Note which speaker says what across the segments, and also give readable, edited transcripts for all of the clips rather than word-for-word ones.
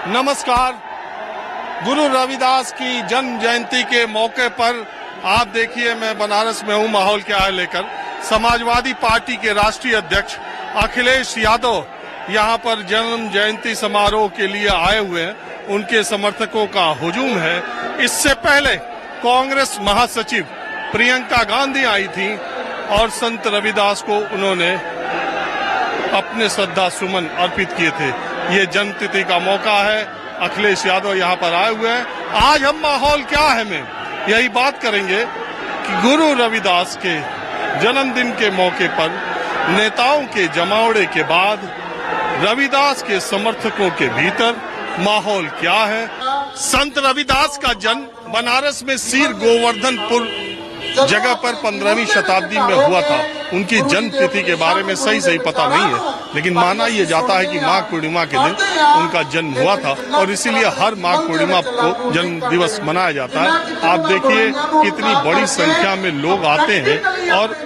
Speaker 1: नमस्कार। गुरु रविदास की जन्म जयंती के मौके पर आप देखिए, मैं बनारस में हूं माहौल क्या है लेकर। समाजवादी पार्टी के राष्ट्रीय अध्यक्ष अखिलेश यादव यहां पर जन्म जयंती समारोह के लिए आए हुए हैं। उनके समर्थकों का हुजूम है। इससे पहले कांग्रेस महासचिव प्रियंका गांधी आई थी और संत रविदास को उन्होंने अपने श्रद्धा सुमन अर्पित किए थे। ये जन्मतिथि का मौका है। अखिलेश यादव यहाँ पर आए हुए हैं। आज हम माहौल क्या है में यही बात करेंगे कि गुरु रविदास के जन्मदिन के मौके पर नेताओं के जमावड़े के बाद रविदास के समर्थकों के भीतर माहौल क्या है। संत रविदास का जन्म बनारस में सीर गोवर्धनपुर जगह पर 15वीं शताब्दी में हुआ था। उनकी जन्म तिथि के बारे में सही पता नहीं है, लेकिन माना यह जाता है कि माघ पूर्णिमा के दिन उनका जन्म हुआ था और इसीलिए हर माघ पूर्णिमा को जन्म दिवस मनाया जाता है। आप देखिए कितनी बड़ी संख्या में लोग आते हैं और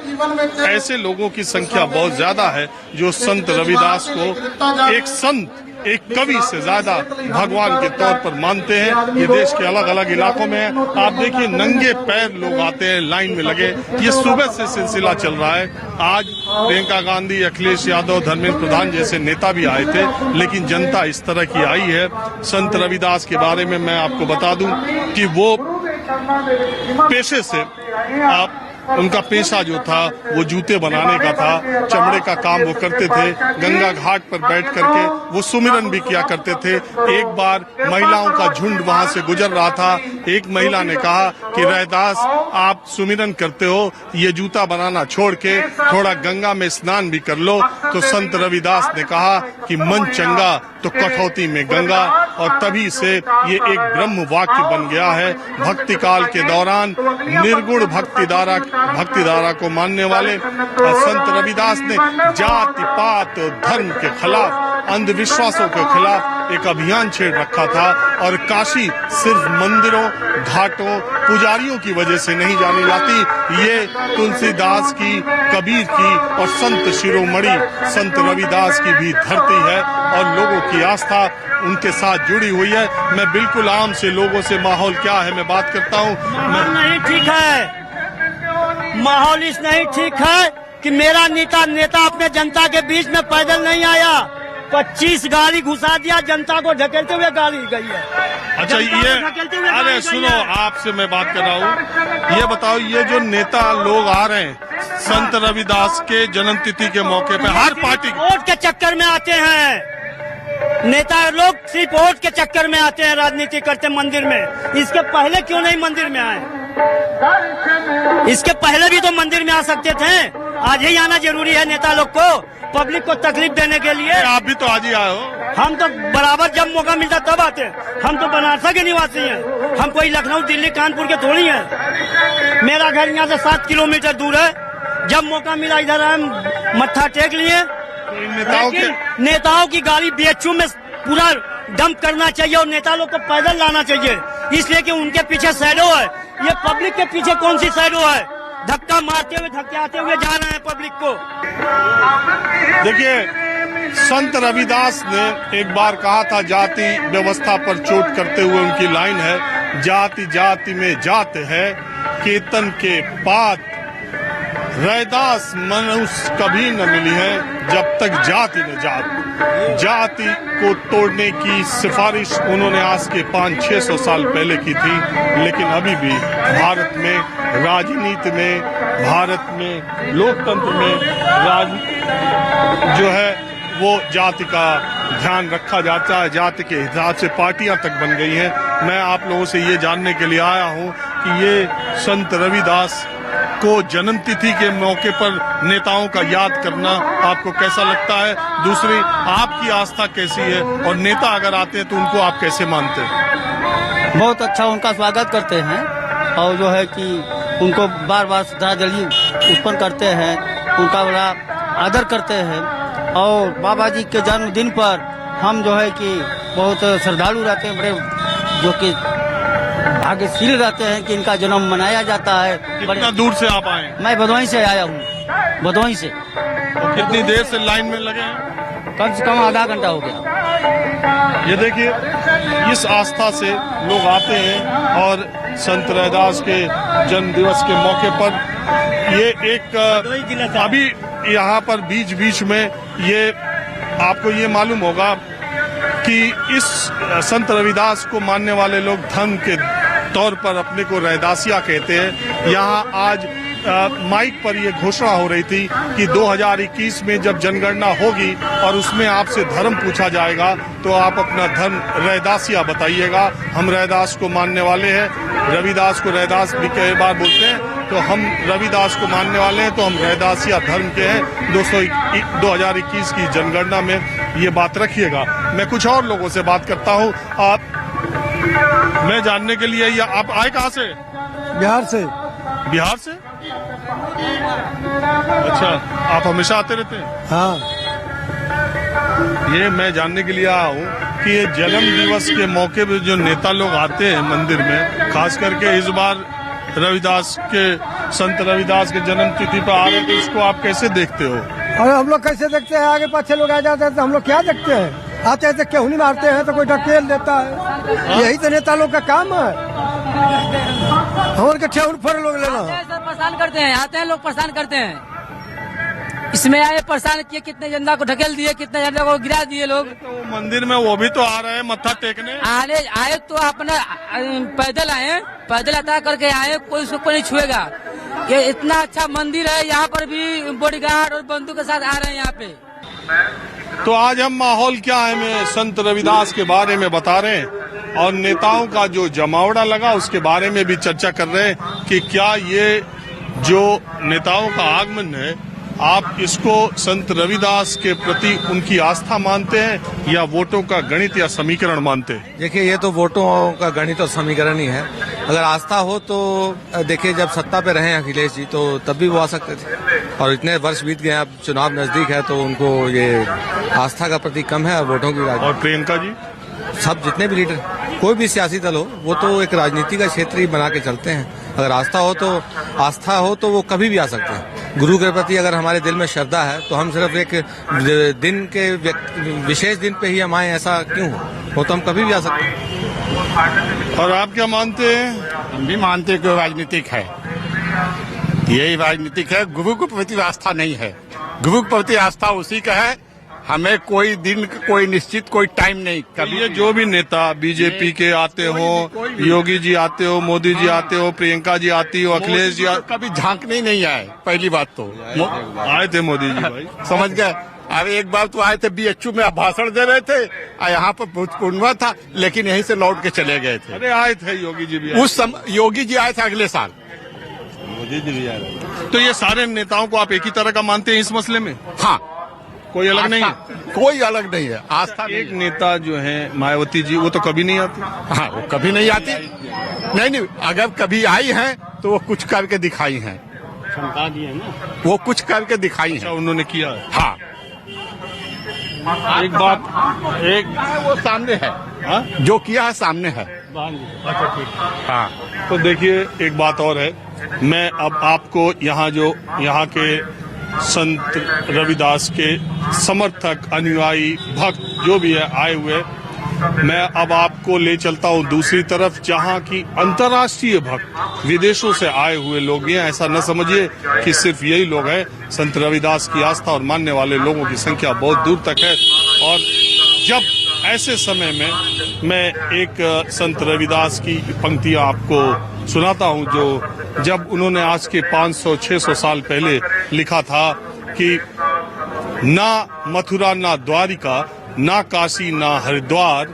Speaker 1: ऐसे लोगों की संख्या बहुत ज्यादा है जो संत रविदास को एक संत, एक कवि से ज्यादा भगवान के तौर पर मानते हैं। ये देश के अलग अलग इलाकों में है। आप देखिए नंगे पैर लोग आते हैं, लाइन में लगे। ये सुबह से सिलसिला चल रहा है। आज प्रियंका गांधी, अखिलेश यादव, धर्मेंद्र प्रधान जैसे नेता भी आए थे, लेकिन जनता इस तरह की आई है। संत रविदास के बारे में मैं आपको बता दूं कि वो पेशे से उनका पेशा जो था वो जूते बनाने का था, चमड़े का काम वो करते थे। गंगा घाट पर बैठ करके वो सुमिरन भी किया करते थे। एक बार महिलाओं का झुंड वहां से गुजर रहा था। एक महिला ने कहा कि रविदास आप सुमिरन करते हो, ये जूता बनाना छोड़ के थोड़ा गंगा में स्नान भी कर लो। तो संत रविदास ने कहा कि मन चंगा तो कठौती में गंगा, और तभी से ये एक ब्रह्म वाक्य बन गया है। भक्ति काल के दौरान निर्गुण भक्ति धारा को मानने वाले संत रविदास ने जाति पात धर्म के खिलाफ, अंधविश्वासों के खिलाफ एक अभियान छेड़ रखा था। और काशी सिर्फ मंदिरों, घाटों, पुजारियों की वजह से नहीं जानी जाती। ये तुलसीदास की, कबीर की और संत शिरोमणि संत रविदास की भी धरती है और लोगों की आस्था उनके साथ जुड़ी हुई है। मैं बिल्कुल आम से लोगों से माहौल क्या है मैं बात करता हूँ।
Speaker 2: नहीं ठीक है, माहौल इस नहीं ठीक है कि मेरा नेता अपने जनता के बीच में पैदल नहीं आया। 25 गाड़ी घुसा दिया, जनता को ढकेलते हुए गाड़ी गई है।
Speaker 1: अच्छा ये अरे सुनो, आपसे मैं बात कर रहा हूँ। ये बताओ, ये जो नेता लोग आ रहे हैं संत रविदास के जन्मतिथि के मौके पे, हर पार्टी
Speaker 2: वोट के चक्कर में आते हैं। नेता लोग सिर्फ वोट के चक्कर में आते हैं, राजनीति करते मंदिर में। इसके पहले क्यों नहीं मंदिर में आए? इसके पहले भी तो मंदिर में आ सकते थे। आज ही आना जरूरी है नेता लोग को, पब्लिक को तकलीफ देने के लिए।
Speaker 1: आप भी तो आज ही आए हो।
Speaker 2: हम तो बराबर जब मौका मिलता तब आते हैं। हम तो बनारस के निवासी हैं। हम कोई लखनऊ, दिल्ली, कानपुर के थोड़ी हैं। मेरा घर यहाँ से 7 किलोमीटर दूर है। जब मौका मिला इधर हम मत्था टेक लिए। नेताओं की गाड़ी बीएचयू में पूरा डंप करना चाहिए और नेता लोग को पैदल लाना चाहिए, इसलिए कि उनके पीछे शैडो है। ये पब्लिक के पीछे कौन सी शैडो है? धक्का मारते हुए, धक्के हुए जा रहे हैं पब्लिक को।
Speaker 1: देखिए, संत रविदास ने एक बार कहा था, जाति व्यवस्था पर चोट करते हुए उनकी लाइन है, जाति जाति में जात है, केतन के पात रैदास मनुष्य कभी न मिली है जब तक जाति न जात। जाति को तोड़ने की सिफारिश उन्होंने आज के 500-600 साल पहले की थी, लेकिन अभी भी भारत में राजनीति में, भारत में लोकतंत्र में जो है वो जाति का ध्यान रखा जाता है। जाति के हिसाब से पार्टियां तक बन गई हैं। मैं आप लोगों से ये जानने के लिए आया हूं कि ये संत रविदास को जन्मतिथि के मौके पर नेताओं का याद करना आपको कैसा लगता है? दूसरी, आपकी आस्था कैसी है और नेता अगर आते हैं तो उनको आप कैसे मानते हैं?
Speaker 3: बहुत अच्छा उनका स्वागत करते हैं और जो है कि उनको बार बार श्रद्धांजलि उत्पन्न करते हैं, उनका बड़ा आदर करते हैं। और बाबा जी के जन्मदिन पर हम जो है कि बहुत श्रद्धालु रहते हैं, बड़े जो कि भाग्यशील रहते हैं कि इनका जन्म मनाया जाता है।
Speaker 1: कितना दूर से आप आए?
Speaker 3: मैं भदोही से आया हूँ, भदोही से।
Speaker 1: और कितनी देर से लाइन में लगे हैं?
Speaker 3: कम से कम आधा घंटा हो गया।
Speaker 1: ये देखिए इस आस्था से लोग आते हैं और संत रविदास के जन्म दिवस के मौके पर ये एक अभी यहाँ पर बीच बीच में ये आपको ये मालूम होगा कि इस संत रविदास को मानने वाले लोग धर्म के तौर पर अपने को रैदासिया कहते हैं। यहाँ आज माइक पर यह घोषणा हो रही थी कि 2021 में जब जनगणना होगी और उसमें आपसे धर्म पूछा जाएगा तो आप अपना धर्म रैदासिया बताइएगा। हम रैदास को मानने वाले हैं, रविदास को रैदास भी कई बार बोलते हैं, तो हम रविदास को मानने वाले हैं तो हम रैदासिया धर्म के हैं। 2021 की जनगणना में ये बात रखिएगा। मैं कुछ और लोगों से बात करता हूँ। मैं जानने के लिए या आप आए कहाँ से?
Speaker 4: बिहार से।
Speaker 1: बिहार से? अच्छा, आप हमेशा आते रहते हैं?
Speaker 4: हाँ।
Speaker 1: ये मैं जानने के लिए आया हूँ कि ये जन्म दिवस के मौके पे जो नेता लोग आते हैं मंदिर में, खास करके इस बार रविदास के संत रविदास के जन्म तिथि पर आ रहे, तो इसको आप कैसे देखते हो?
Speaker 4: अरे हम लोग कैसे देखते हैं, आगे पीछे लोग आ जाते हैं तो हम लोग क्या देखते हैं? आते हैं तो केहूनी मारते हैं तो कोई ढकेल देता है। यही तो नेता लोग का काम है। हमारे के ठेहुन पर लोग लेना
Speaker 5: परेशान करते हैं, आते हैं लोग परेशान करते हैं। इसमें आए परेशान किए, कितने जनता को ढकेल दिए, कितने जनता को गिरा दिए लोग।
Speaker 1: तो मंदिर में वो भी तो आ रहे हैं मत्था टेकने।
Speaker 5: आए तो अपना पैदल आए, पैदल अता करके आए, कोई उसको नहीं छुएगा। ये इतना अच्छा मंदिर है, यहाँ पर भी बॉडीगार्ड और बंदूक के साथ आ रहे हैं यहाँ पे।
Speaker 1: तो आज हम माहौल क्या है में संत रविदास के बारे में बता रहे हैं और नेताओं का जो जमावड़ा लगा उसके बारे में भी चर्चा कर रहे हैं कि क्या ये जो नेताओं का आगमन है, आप इसको संत रविदास के प्रति उनकी आस्था मानते हैं या वोटों का गणित या समीकरण मानते हैं?
Speaker 6: देखिए, ये तो वोटों का गणित और समीकरण ही है। अगर आस्था हो तो देखिए, जब सत्ता पे रहे अखिलेश जी तो तब भी वो आ सकते थे, और इतने वर्ष बीत गए, अब चुनाव नजदीक है तो उनको ये आस्था का प्रति कम है और वोटों की
Speaker 1: और प्रियंका जी,
Speaker 6: सब जितने भी लीडर, कोई भी सियासी दल हो, वो तो एक राजनीति का क्षेत्र ही बना के चलते हैं। अगर आस्था हो तो वो कभी भी आ सकते हैं। गुरु के प्रति अगर हमारे दिल में श्रद्धा है तो हम सिर्फ एक दिन के विशेष दिन पे ही हम आए, ऐसा क्यों हो तो हम कभी भी आ सकते हैं।
Speaker 1: और आप क्या मानते हैं?
Speaker 7: हम भी मानते हैं कि राजनीतिक है, यही राजनीतिक है। गुरु के प्रति आस्था नहीं है। गुरु के प्रति आस्था उसी का है, हमें कोई दिन कोई निश्चित कोई टाइम नहीं। कभी
Speaker 1: ये जो भी नेता बीजेपी के आते हो, योगी जी आते हो, मोदी जी आते हो, प्रियंका जी आती हो, अखिलेश जी
Speaker 7: कभी झांकने नहीं आए। पहली बात तो
Speaker 1: आए थे मोदी जी भाई,
Speaker 7: समझ गए। अरे एक बार तो आए थे, BHU में भाषण दे रहे थे, यहाँ पर भूतपूर्व था, लेकिन यहीं से लौट के चले गए थे।
Speaker 1: अरे आए थे योगी जी भी,
Speaker 7: उस समय योगी जी आए थे अगले साल,
Speaker 1: मोदी जी भी आए। तो ये सारे नेताओं को आप एक ही तरह का मानते हैं इस मसले में?
Speaker 7: हाँ,
Speaker 1: कोई अलग नहीं है?
Speaker 7: कोई अलग नहीं है। आस्था
Speaker 1: एक नेता जो है मायावती जी, वो तो कभी नहीं आती।
Speaker 7: हाँ, वो कभी नहीं आती। नहीं, अगर कभी आई हैं तो वो कुछ करके दिखाई हैं,
Speaker 2: क्षमता दी है ना,
Speaker 7: वो कुछ करके दिखाई
Speaker 1: अच्छा,
Speaker 7: हैं।
Speaker 1: उन्होंने किया है।
Speaker 7: हाँ,
Speaker 1: एक बात, एक
Speaker 7: वो सामने है।
Speaker 1: हाँ?
Speaker 7: जो किया है सामने है।
Speaker 1: अच्छा ठीक।
Speaker 7: हाँ,
Speaker 1: तो देखिए एक बात और है, मैं अब आपको यहाँ के संत रविदास के समर्थक, अनुयायी, भक्त जो भी है आए हुए, मैं अब आपको ले चलता हूँ दूसरी तरफ, जहाँ की अंतर्राष्ट्रीय भक्त, विदेशों से आए हुए लोग हैं। ऐसा न समझिए कि सिर्फ यही लोग हैं। संत रविदास की आस्था और मानने वाले लोगों की संख्या बहुत दूर तक है। और जब ऐसे समय में मैं एक संत रविदास की पंक्तियां आपको सुनाता हूं, जो जब उन्होंने आज के 500-600 साल पहले लिखा था कि ना मथुरा ना द्वारिका, ना काशी ना हरिद्वार,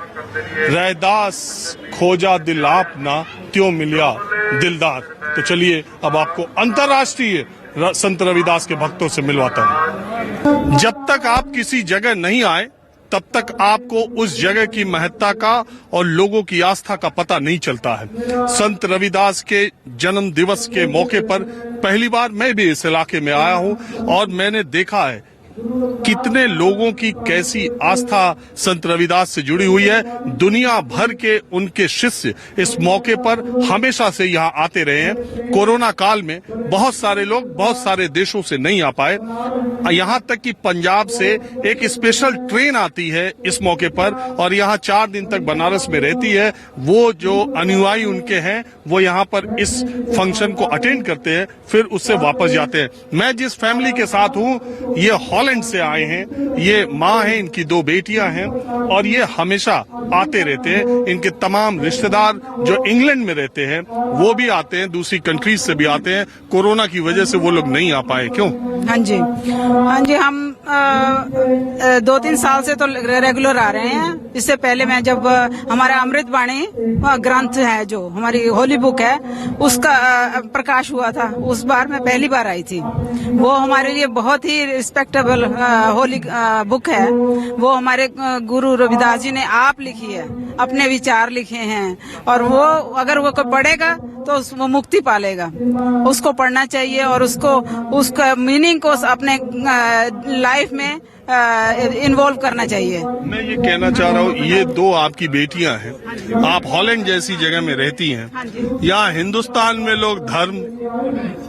Speaker 1: रैदास खोजा दिल आपना, त्यों मिलिया दिलदार। तो चलिए अब आपको अंतर्राष्ट्रीय संत रविदास के भक्तों से मिलवाता हूं। जब तक आप किसी जगह नहीं आए तब तक आपको उस जगह की महत्ता का और लोगों की आस्था का पता नहीं चलता है। संत रविदास के जन्म दिवस के मौके पर पहली बार मैं भी इस इलाके में आया हूं और मैंने देखा है कितने लोगों की कैसी आस्था संत रविदास से जुड़ी हुई है। दुनिया भर के उनके शिष्य इस मौके पर हमेशा से यहाँ आते रहे हैं। कोरोना काल में बहुत सारे लोग बहुत सारे देशों से नहीं आ पाए, यहाँ तक कि पंजाब से एक स्पेशल ट्रेन आती है इस मौके पर और यहाँ 4 दिन तक बनारस में रहती है। वो जो अनुयायी उनके हैं वो यहाँ पर इस फंक्शन को अटेंड करते हैं, फिर उससे वापस जाते हैं। मैं जिस फैमिली के साथ हूँ ये हॉलैंड से आए हैं, ये माँ है, इनकी 2 बेटियां हैं और ये हमेशा आते रहते हैं। इनके तमाम रिश्तेदार जो इंग्लैंड में रहते हैं वो भी आते हैं, दूसरी कंट्रीज से भी आते हैं। कोरोना की वजह से वो लोग नहीं आ पाए। क्यों?
Speaker 8: हाँ जी, हम 2-3 साल से तो रेगुलर आ रहे हैं। इससे पहले मैं जब हमारा अमृत वाणी ग्रंथ है जो हमारी होली बुक है उसका प्रकाश हुआ था, उस बार मैं पहली बार आई थी। वो हमारे लिए बहुत ही रिस्पेक्टेबल होली बुक है। वो हमारे गुरु रविदास जी ने आप लिखी है, अपने विचार लिखे हैं और वो अगर वो कोई पढ़ेगा तो वो मुक्ति पालेगा। उसको पढ़ना चाहिए और उसका मीनिंग को अपने लाइफ में इन्वॉल्व करना चाहिए।
Speaker 1: मैं ये कहना चाह रहा हूँ, ये 2 आपकी बेटियां हैं, आप हॉलैंड जैसी जगह में रहती हैं। यहाँ हिंदुस्तान में लोग धर्म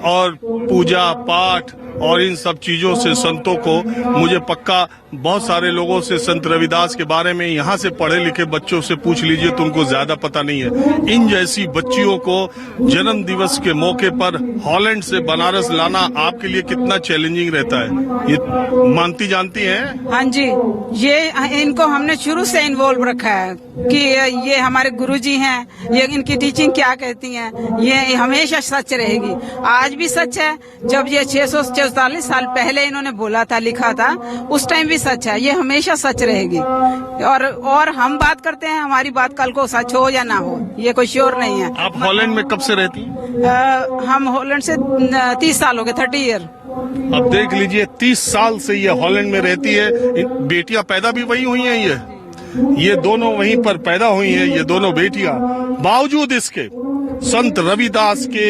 Speaker 1: और पूजा पाठ और इन सब चीजों से संतों को, मुझे पक्का बहुत सारे लोगों से संत रविदास के बारे में यहाँ से पढ़े लिखे बच्चों से पूछ लीजिए तो उनको ज्यादा पता नहीं है। इन जैसी बच्चियों को जन्म दिवस के मौके पर हॉलैंड से बनारस लाना आपके लिए कितना चैलेंजिंग रहता है, ये मानती जानती हैं?
Speaker 8: हाँ जी, ये इनको हमने शुरू से इन्वॉल्व रखा है कि ये हमारे गुरुजी हैं, ये इनकी टीचिंग क्या कहती हैं, ये हमेशा सच रहेगी। आज भी सच है। जब ये 644 साल पहले इन्होंने बोला था, लिखा था, उस टाइम भी सच है। ये हमेशा सच रहेगी। और हम बात करते हैं, हमारी बात कल को सच हो या ना हो ये कोई श्योर नहीं है।
Speaker 1: आप हॉलैंड में कब से रहती?
Speaker 8: हम हॉलैंड से 30 साल हो गए, 30 ईयर।
Speaker 1: अब देख लीजिए 30 साल से ये हॉलैंड में रहती है। बेटियां पैदा भी वही हुई हैं, ये दोनों वहीं पर पैदा हुई हैं, ये दोनों बेटियां। बावजूद इसके संत रविदास के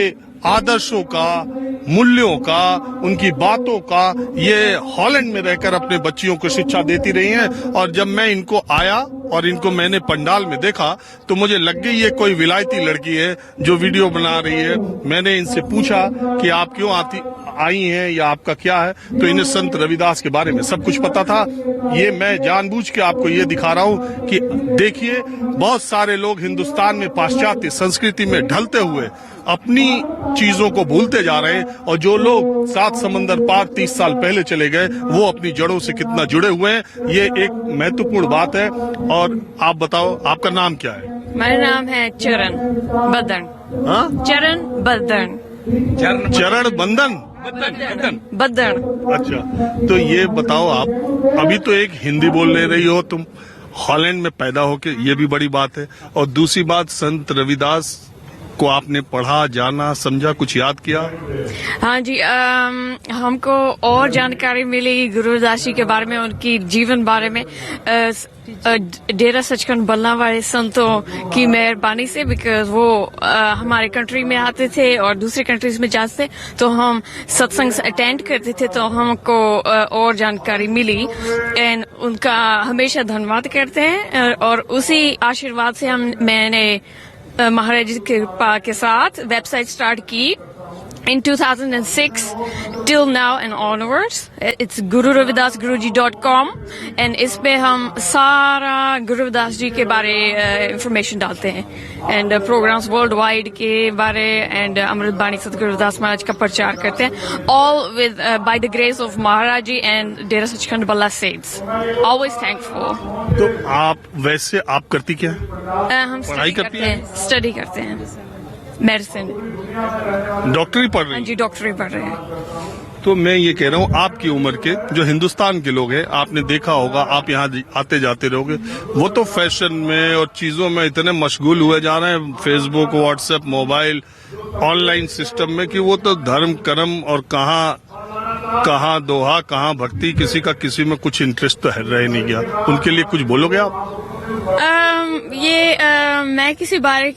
Speaker 1: आदर्शों का, मूल्यों का, उनकी बातों का ये हॉलैंड में रहकर अपने बच्चियों को शिक्षा देती रही हैं। और जब मैं इनको आया और इनको मैंने पंडाल में देखा तो मुझे लग गई ये कोई विलायती लड़की है जो वीडियो बना रही है। मैंने इनसे पूछा कि आप क्यों आई हैं या आपका क्या है, तो इन्हें संत रविदास के बारे में सब कुछ पता था। ये मैं जानबूझ के आपको ये दिखा रहा हूँ कि देखिए बहुत सारे लोग हिंदुस्तान में पाश्चात्य संस्कृति में ढलते हुए अपनी चीजों को भूलते जा रहे हैं और जो लोग 7 समंदर पार 30 साल पहले चले गए वो अपनी जड़ों से कितना जुड़े हुए हैं, ये एक महत्वपूर्ण बात है। और आप बताओ, आपका नाम क्या है?
Speaker 9: मेरा नाम है चरण बदन। चरण बदन।
Speaker 1: चरण बंदन
Speaker 9: बदन।
Speaker 1: अच्छा, तो ये बताओ, आप अभी तो एक हिंदी बोल ले रही हो, तुम हॉलैंड में पैदा होके, ये भी बड़ी बात है। और दूसरी बात, संत रविदास को आपने पढ़ा, जाना, समझा, कुछ याद किया?
Speaker 9: हाँ जी, हमको और जानकारी मिली गुरु रविदास जी के बारे में, उनकी जीवन बारे में, डेरा सचखंड बल्ला वाले संतों की मेहरबानी से। बिकॉज वो हमारे कंट्री में आते थे और दूसरी कंट्रीज में जाते थे तो हम सत्संग अटेंड करते थे तो हमको और जानकारी मिली। एंड उनका हमेशा धन्यवाद करते हैं और उसी आशीर्वाद से मैंने महाराज जी की कृपा के साथ वेबसाइट स्टार्ट की in 2006 till now and onwards. It's guruRavidasGuruji.com and इसमें हम सारा गुरु रविदास जी के बारे इंफॉर्मेशन डालते हैं एंड प्रोग्राम्स वर्ल्ड वाइड के बारे एंड अमृत बाणी सतगुरु रविदास महाराज का प्रचार करते हैं, all with by the grace of Maharaj ji and Dera Sachkhand Balla sets. Always thankful.
Speaker 1: तो आप वैसे आप करती क्या है?
Speaker 9: हम
Speaker 1: पढ़ाई करती हैं?
Speaker 9: स्टडी करते हैं, मेडिसिन,
Speaker 1: डॉक्टरी पढ़ रही हैं?
Speaker 9: जी डॉक्टरी पढ़ रहे हैं।
Speaker 1: तो मैं ये कह रहा हूँ, आपकी उम्र के जो हिंदुस्तान के लोग हैं, आपने देखा होगा, आप यहाँ आते जाते रहोगे, वो तो फैशन में और चीजों में इतने मशगूल हुए जा रहे हैं, Facebook, WhatsApp, mobile, online system में, कि वो तो धर्म कर्म और कहाँ दोहा, कहाँ भक्ति, किसी का किसी में कुछ इंटरेस्ट तो रह नहीं गया। उनके लिए कुछ बोलोगे आप?
Speaker 9: मैं किसी बारे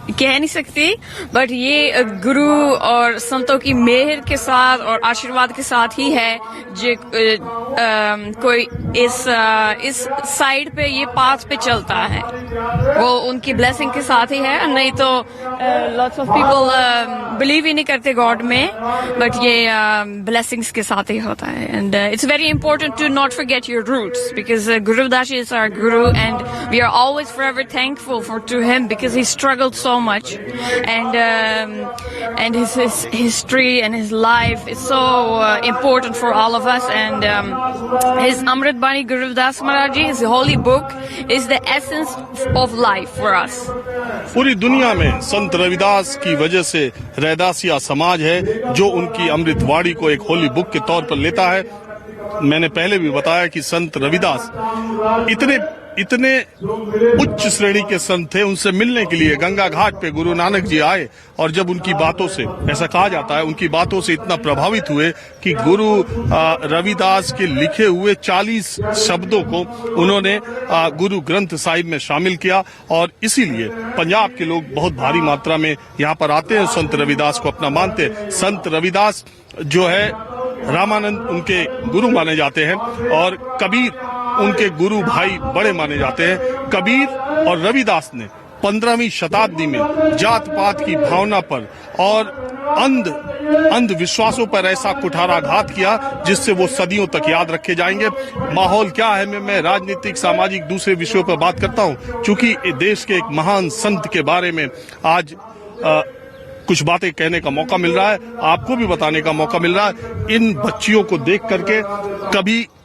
Speaker 9: कह नहीं सकती, बट ये गुरु और संतों की मेहर के साथ और आशीर्वाद के साथ ही है जो कोई इस साइड पे ये पाथ पे चलता है, वो उनकी ब्लेसिंग के साथ ही है। नहीं तो लॉट्स ऑफ पीपल बिलीव ही नहीं करते गॉड में, बट ये ब्लेसिंग्स के साथ ही होता है। And it's very important to not forget your roots because Guru Ravadas is our guru, and we are always forever thankful to him because he struggled so much, and his history and his life is so important for all of us. And his Amrit Bani Guru Ravadas Maharaj Ji, his holy book, is the essence of life for us.
Speaker 1: पूरी दुनिया में संत रविदास की वजह से रैदासिया समाज है जो उनकी अमृत वाणी को एक होली बुक के तौर पर लेता है। मैंने पहले भी बताया कि संत रविदास इतने उच्च श्रेणी के संत थे, उनसे मिलने के लिए गंगा घाट पे गुरु नानक जी आए और जब उनकी बातों से, ऐसा कहा जाता है, उनकी बातों से इतना प्रभावित हुए कि गुरु रविदास के लिखे हुए 40 शब्दों को उन्होंने गुरु ग्रंथ साहिब में शामिल किया और इसीलिए पंजाब के लोग बहुत भारी मात्रा में यहाँ पर आते हैं, संत रविदास को अपना मानते हैं। संत रविदास जो है रामानंद उनके गुरु माने जाते हैं और कबीर उनके गुरु भाई बड़े माने जाते हैं। कबीर और रविदास ने 15वीं शताब्दी में जात पात की भावना पर और अंधविश्वासों पर ऐसा कुठाराघात किया जिससे वो सदियों तक याद रखे जाएंगे। माहौल क्या है मैं राजनीतिक सामाजिक दूसरे विषयों पर बात करता हूँ क्योंकि देश के एक महान संत के बारे में आज कुछ बातें कहने का मौका मिल रहा है, आपको भी बताने का मौका मिल रहा है। इन बच्चियों को देख करके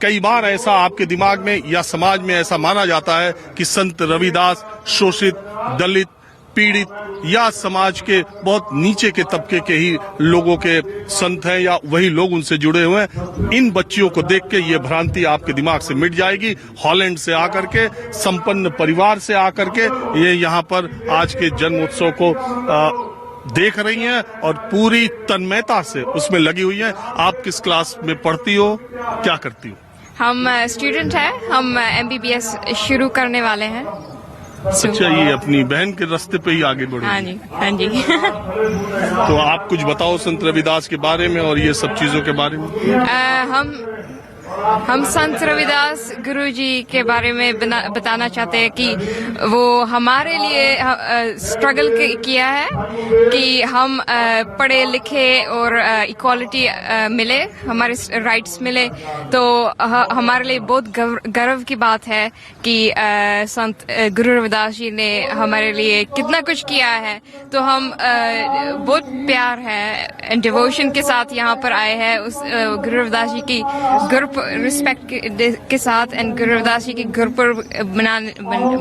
Speaker 1: कई बार ऐसा आपके दिमाग में या समाज में ऐसा माना जाता है कि संत रविदास शोषित, दलित, पीड़ित या समाज के बहुत नीचे के तबके के ही लोगों के संत हैं या वही लोग उनसे जुड़े हुए हैं। इन बच्चियों को देख के ये भ्रांति आपके दिमाग से मिट जाएगी। हॉलैंड से आकर के, संपन्न परिवार से आकर के ये यहाँ पर आज के जन्मोत्सव को देख रही हैं और पूरी तन्मयता से उसमें लगी हुई हैं। आप किस क्लास में पढ़ती हो, क्या करती हो?
Speaker 9: हम स्टूडेंट हैं, हम MBBS शुरू करने वाले हैं।
Speaker 1: अच्छा, ये अपनी बहन के रास्ते पे ही आगे बढ़ो।
Speaker 9: हाँ जी, हाँ जी।
Speaker 1: तो आप कुछ बताओ संत रविदास के बारे में और ये सब चीजों के बारे में।
Speaker 9: हम संत रविदास गुरु जी के बारे में बताना चाहते हैं कि वो हमारे लिए स्ट्रगल किया है कि हम पढ़े लिखे और इक्वालिटी मिले, हमारे राइट्स मिले। तो हमारे लिए बहुत गर्व की बात है कि संत गुरु रविदास जी ने हमारे लिए कितना कुछ किया है। तो हम बहुत प्यार है एंड डिवोशन के साथ यहाँ पर आए हैं उस गुरु रविदास जी की गुरु रिस्पेक्ट के साथ एंड गुरु रविदास जी के गुरुपर्व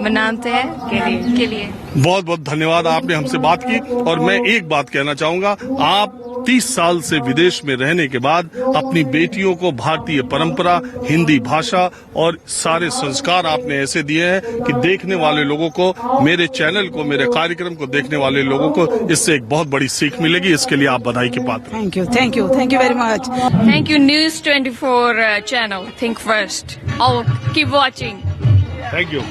Speaker 9: मनाते हैं के लिए। बहुत
Speaker 1: बहुत धन्यवाद, आपने हमसे बात की। और मैं एक बात कहना चाहूंगा, आप 30 साल से विदेश में रहने के बाद अपनी बेटियों को भारतीय परंपरा, हिंदी भाषा और सारे संस्कार आपने ऐसे दिए हैं कि देखने वाले लोगों को, मेरे चैनल को, मेरे कार्यक्रम को देखने वाले लोगों को इससे एक बहुत बड़ी सीख मिलेगी। इसके लिए आप बधाई के पात्र।
Speaker 8: Thank you very much.
Speaker 9: Thank you News 24 channel. Think first. I'll keep watching.
Speaker 1: Thank you.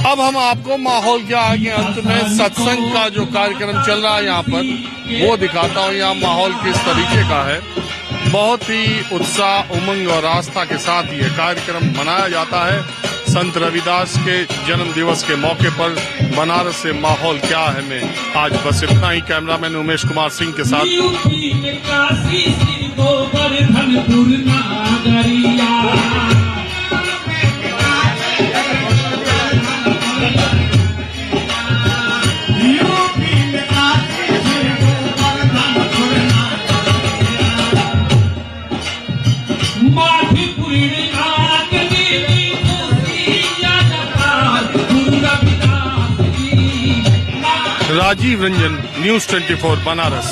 Speaker 1: अब हम आपको माहौल के आगे अंत में सत्संग का जो कार्यक्रम चल रहा है यहाँ पर वो दिखाता हूँ। यहाँ माहौल किस तरीके का है। बहुत ही उत्साह, उमंग और आस्था के साथ ये कार्यक्रम मनाया जाता है। संत रविदास के जन्म दिवस के मौके पर बनारस से माहौल क्या है में आज बस इतना ही। कैमरामैन उमेश कुमार सिंह के साथ। राजीव रंजन, News 24 बनारस।